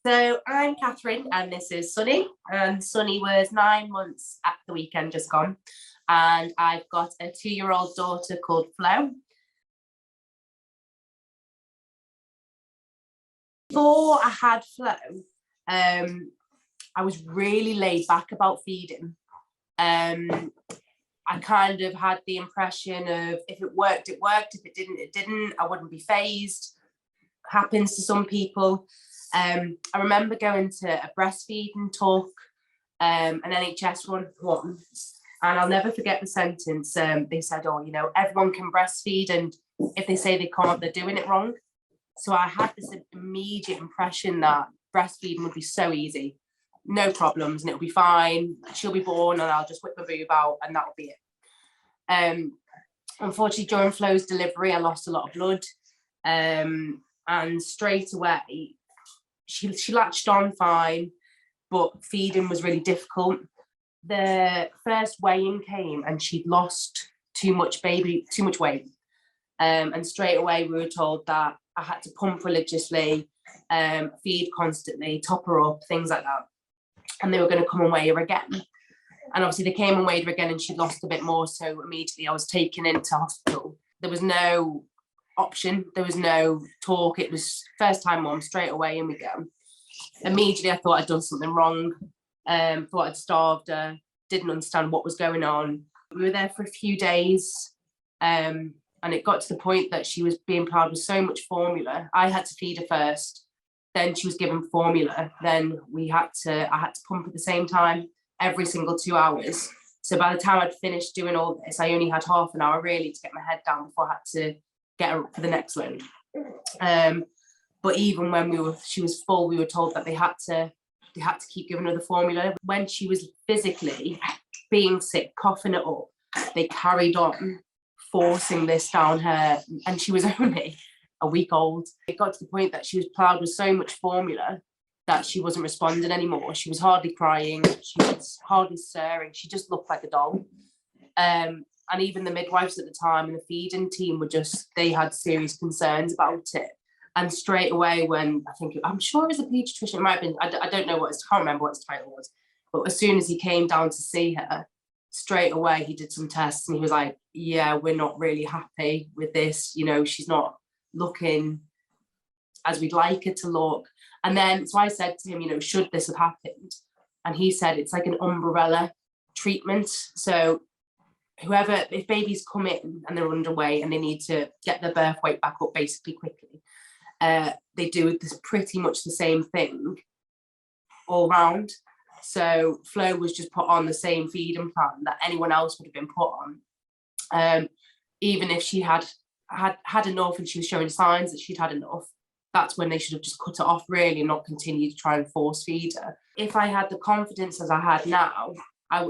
So I'm Catherine and this is Sunny. And Sunny was 9 months at the weekend just gone. And I've got a 2-year-old daughter called Flo. Before I had Flo, I was really laid back about feeding. I kind of had the impression of if it worked, it worked. If it didn't, it didn't. I wouldn't be fazed. Happens to some people. I remember going to a breastfeeding talk, an NHS one once, and I'll never forget the sentence. They said, oh, you know, everyone can breastfeed, and if they say they can't, they're doing it wrong. So I had this immediate impression that breastfeeding would be so easy, no problems, and it'll be fine. She'll be born and I'll just whip the boob out and that'll be it. Unfortunately, during Flo's delivery, I lost a lot of blood. And straight away, she latched on fine, but feeding was really difficult. The first weigh-in came and she'd lost too much weight. And straight away we were told that I had to pump religiously, feed constantly, top her up, things like that. And they were going to come and weigh her again. And obviously they came and weighed her again and she'd lost a bit more. So immediately I was taken into hospital. There was no option. There was no talk. It was first time mom, straight away, in we go. Immediately I thought I'd done something wrong. Thought I'd starved her. Didn't understand what was going on. We were there for a few days. And it got to the point that she was being plied with so much formula. I had to feed her first. Then she was given formula. Then I had to pump at the same time every single 2 hours. So by the time I'd finished doing all this, I only had half an hour really to get my head down before I had to get her up for the next load. But even when she was full, we were told that they had to keep giving her the formula. When she was physically being sick, coughing it up, they carried on forcing this down her, and she was only a week old. It got to the point that she was ploughed with so much formula that she wasn't responding anymore. She was hardly crying, she was hardly stirring, she just looked like a doll. And even the midwives at the time and the feeding team they had serious concerns about it. And straight away I'm sure it was a paediatrician, it might have been, I don't know I can't remember what his title was, but as soon as he came down to see her, straight away he did some tests and he was like, yeah, we're not really happy with this, you know, she's not looking as we'd like her to look. And then so I said to him, you know, should this have happened? And he said it's like an umbrella treatment. So if babies come in and they're underweight and they need to get their birth weight back up basically quickly, they do this pretty much the same thing all round. So Flo was just put on the same feeding plan that anyone else would have been put on. Even if she had enough and she was showing signs that she'd had enough, that's when they should have just cut it off really and not continue to try and force feed her. If I had the confidence as I had now,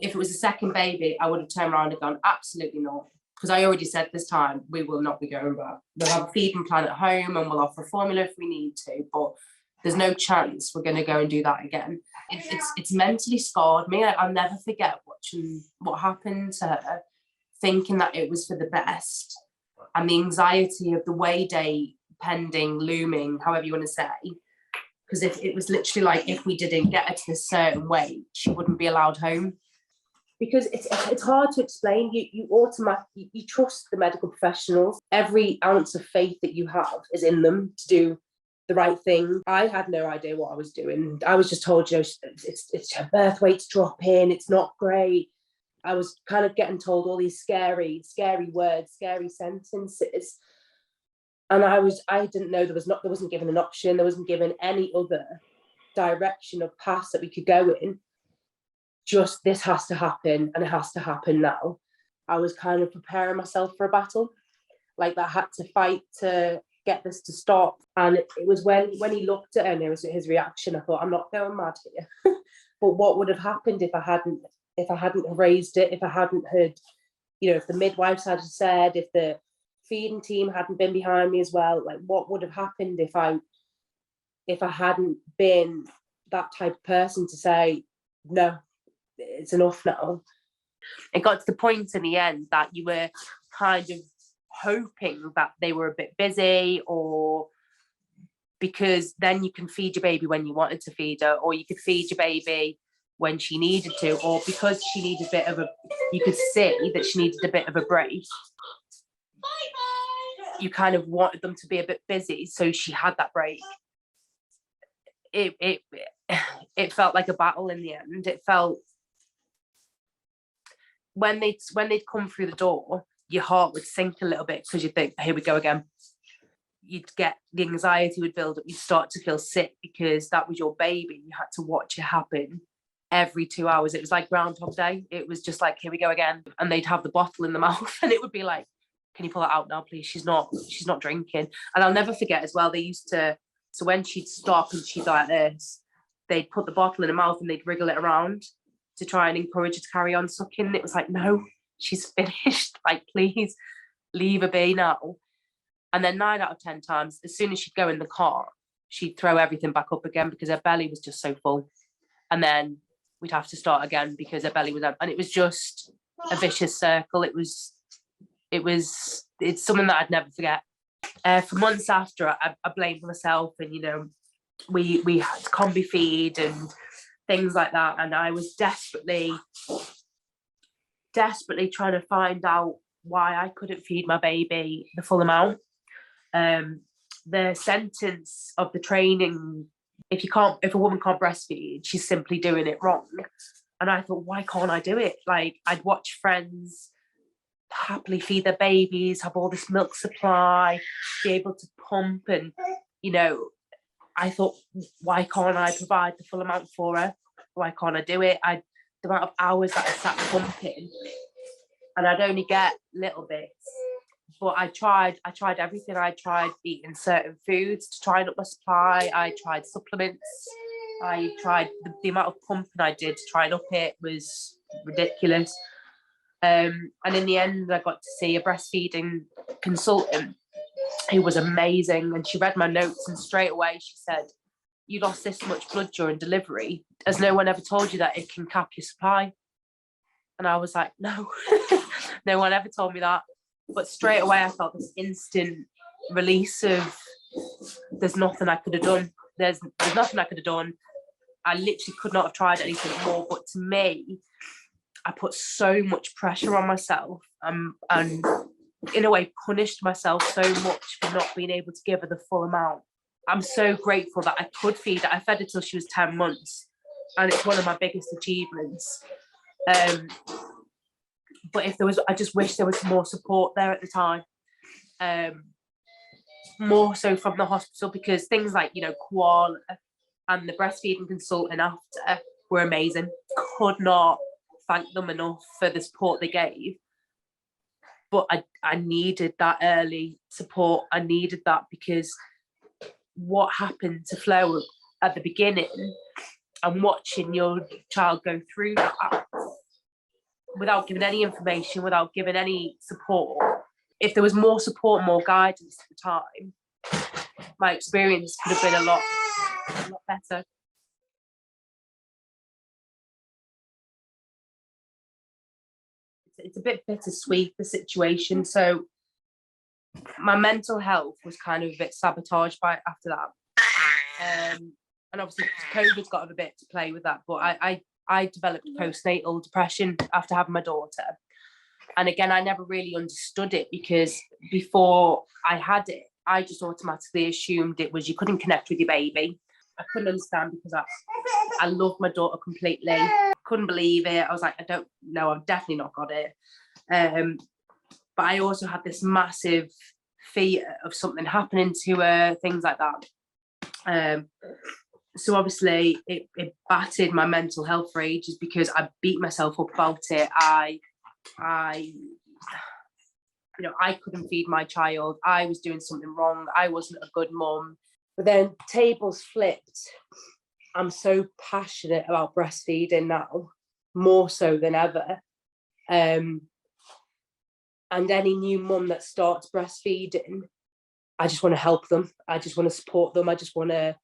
if it was a second baby, I would have turned around and gone, absolutely not. Because I already said this time, we will not be going back. We'll have a feeding plan at home and we'll offer formula if we need to, but there's no chance we're going to go and do that again. It's mentally scarred me. I'll never forget watching what happened to her, thinking that it was for the best, and the anxiety of the weigh day pending, looming, however you want to say. Because if it was literally like, if we didn't get her to a certain weight, she wouldn't be allowed home. Because it's hard to explain. You automatically trust the medical professionals. Every ounce of faith that you have is in them to do the right thing. I had no idea what I was doing. I was just told, you know, it's her birth weight's dropping, it's not great. I was kind of getting told all these scary words, scary sentences. And I didn't know there wasn't given an option, there wasn't given any other direction of paths that we could go in. Just this has to happen and it has to happen now. I was kind of preparing myself for a battle. Like I had to fight to get this to stop. And it was when he looked at her and it was his reaction, I thought, I'm not going mad here. But what would have happened if I hadn't raised it, if I hadn't heard, you know, if the midwives had said, if the feeding team hadn't been behind me as well, like what would have happened if I hadn't been that type of person to say, no, it's enough now. It got to the point in the end that you were kind of hoping that they were a bit busy or because then you can feed your baby when you wanted to feed her, or you could feed your baby when she needed to, or because she needed a bit of a, you could see that she needed a bit of a break. You kind of wanted them to be a bit busy, so she had that break. It felt like a battle in the end. It felt, when they'd come through the door, your heart would sink a little bit, because you'd think, here we go again. You'd get, the anxiety would build up, you'd start to feel sick, because that was your baby. You had to watch it happen every 2 hours. It was like Groundhog Day. It was just like, here we go again. And they'd have the bottle in the mouth, and it would be like, can you pull it out now, please? She's not drinking. And I'll never forget as well, they used to, so when she'd stop and she'd like this, they'd put the bottle in her mouth and they'd wriggle it around to try and encourage her to carry on sucking. And it was like, no, she's finished. Like, please leave her be now. And then 9 out of 10 times, as soon as she'd go in the car, she'd throw everything back up again, because her belly was just so full. And then we'd have to start again because her belly was up. And it was just a vicious circle. It's something that I'd never forget. For months after, I blamed myself, and, you know, we had to combi feed and things like that. And I was desperately trying to find out why I couldn't feed my baby the full amount. The sentence of the training, if a woman can't breastfeed, she's simply doing it wrong. And I thought, why can't I do it? Like, I'd watch friends happily feed their babies, have all this milk supply, be able to pump, and, you know, I thought, why can't I provide the full amount for her? Why can't I do it? The amount of hours that I sat pumping, and I'd only get little bits. But I tried everything. I tried eating certain foods to try and up my supply. I tried supplements. I tried the amount of pumping I did to try and up it was ridiculous. And in the end, I got to see a breastfeeding consultant who was amazing. And she read my notes, and straight away she said, you lost this much blood during delivery. Has no one ever told you that it can cap your supply? And I was like, no, no one ever told me that. But straight away I felt this instant release of, there's nothing I could have done. There's nothing I could have done. I literally could not have tried anything more. But to me, I put so much pressure on myself, and in a way punished myself so much for not being able to give her the full amount. I'm so grateful that I could feed her. I fed her till she was 10 months, and it's one of my biggest achievements. But I just wish there was more support there at the time, more so from the hospital, because things like, you know, Koala and the breastfeeding consultant after were amazing. Could not thank them enough for the support they gave. But I needed that early support. I needed that, because what happened to Flo at the beginning, and watching your child go through that without giving any information, without giving any support. If there was more support, more guidance at the time, my experience could have been a lot better. It's a bit bittersweet, the situation. So my mental health was kind of a bit sabotaged by it after that. And obviously COVID's got a bit to play with that, but I developed postnatal depression after having my daughter. And again, I never really understood it, because before I had it, I just automatically assumed it was you couldn't connect with your baby. I couldn't understand, because I loved my daughter completely. Couldn't believe it. I was like, I don't know, I've definitely not got it. But I also had this massive fear of something happening to her, things like that. So obviously it battered my mental health for ages, because I beat myself up about it. I couldn't feed my child. I was doing something wrong. I wasn't a good mum. But then tables flipped. I'm so passionate about breastfeeding now, more so than ever. And any new mum that starts breastfeeding, I just want to help them. I just want to support them. I just want to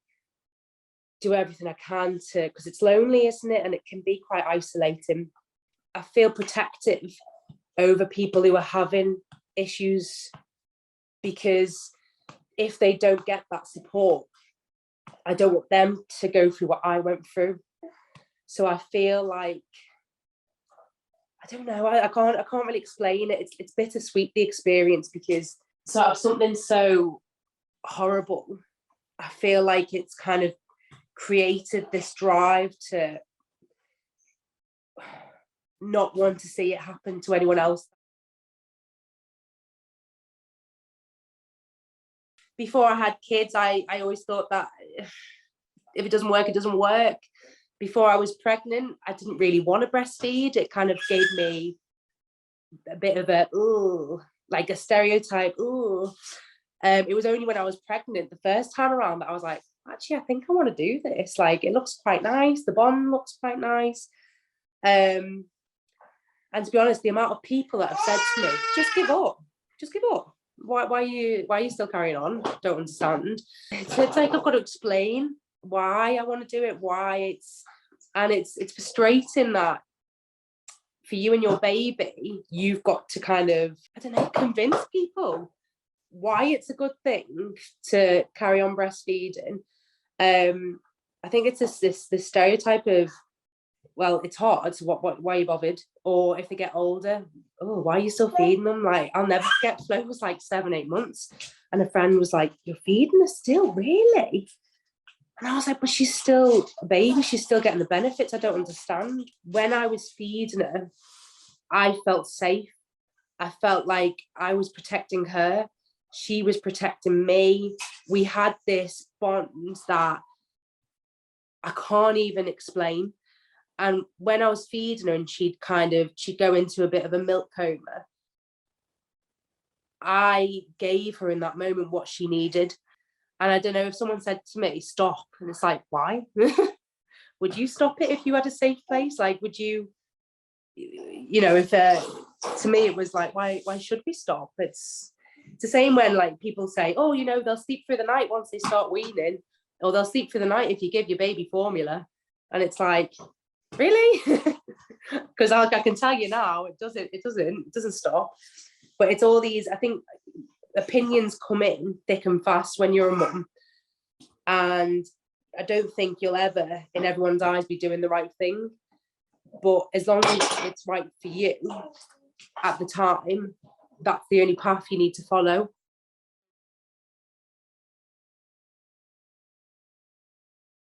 do everything I can to, because it's lonely, isn't it? And it can be quite isolating. I feel protective over people who are having issues, because if they don't get that support, I don't want them to go through what I went through. So I feel like, I don't know, I can't really explain it. It's bittersweet, the experience, because sort of something so horrible, I feel like it's kind of created this drive to not want to see it happen to anyone else. Before I had kids, I always thought that if it doesn't work, it doesn't work. Before I was pregnant, I didn't really want to breastfeed. It kind of gave me a bit of a, ooh, like a stereotype, ooh. It was only when I was pregnant the first time around that I was like, actually, I think I want to do this. Like, it looks quite nice. The bond looks quite nice. And to be honest, the amount of people that have said to me, just give up, just give up. Why are you still carrying on? Don't understand. It's like I've got to explain why I want to do it, why it's frustrating that for you and your baby, you've got to kind of, I don't know, convince people why it's a good thing to carry on breastfeeding. I think it's this stereotype of, well, it's hard, so why are you bothered? Or if they get older, oh, why are you still feeding them? Like, I'll never forget, Flo was like 7-8 months, and a friend was like, you're feeding her still, really? And I was like, but she's still a baby, she's still getting the benefits. I don't understand. When I was feeding her, I felt safe. I felt like I was protecting her. She was protecting me. We had this bond that I can't even explain. And when I was feeding her and she'd go into a bit of a milk coma, I gave her in that moment what she needed. And I don't know, if someone said to me, stop, and it's like, why? Would you stop it if you had a safe place? Like, would you, if to me it was like, why should we stop? It's the same when like people say, oh, they'll sleep through the night once they start weaning, or they'll sleep through the night if you give your baby formula. And it's like, really? Because I can tell you now, it doesn't stop. But it's all these, I think, opinions come in thick and fast when you're a mum, and I don't think you'll ever in everyone's eyes be doing the right thing, but as long as it's right for you at the time, that's the only path you need to follow.